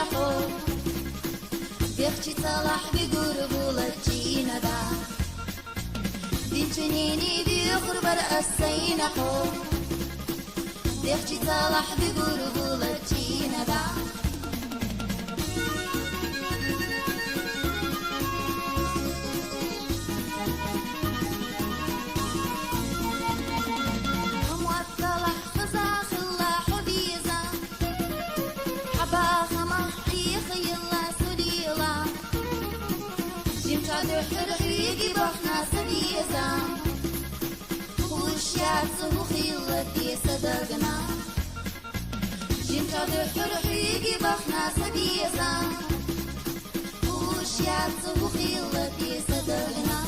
نحو بيختي صلاح بقربولتي ندى بنتنيني بيخرب رأسي نحو بيختي صلاح بقربولتي ندى حرحيقي بحنا سديزا وشيات وخيلتي صدقنا جنت حرحيقي بحنا سديزا وشيات وخيلتي صدقنا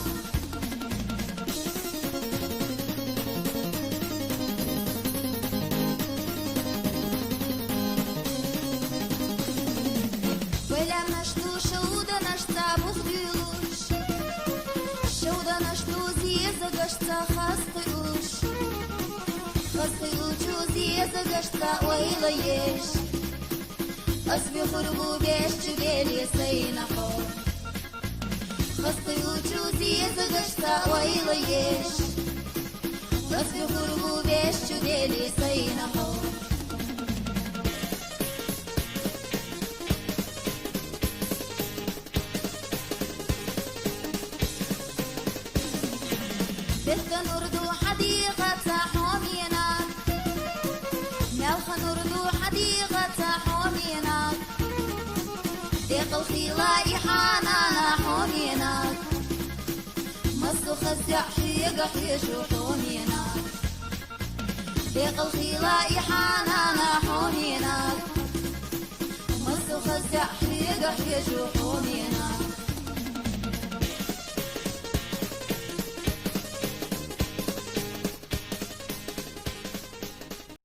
ولا نشتو شودا نشتا بخديلوش شودا نشتو زيزا قشتا خاصقيوش خاصقيوش زيزا قشتا ويليش أصبي خربو بيش تبيلي سينحو خاصقيوش زيزا قشتا ويليش أصبي خربو بيش تبيلي سينحو بيخ نردو حديقة حومينا ملخ نردو حديقة حومينا ديق الخيلاء حانانا حومينا مصو خزع حيق حيشو حومينا ديق الخيلاء حانانا حومينا مصو خزع حيق حيشو حومينا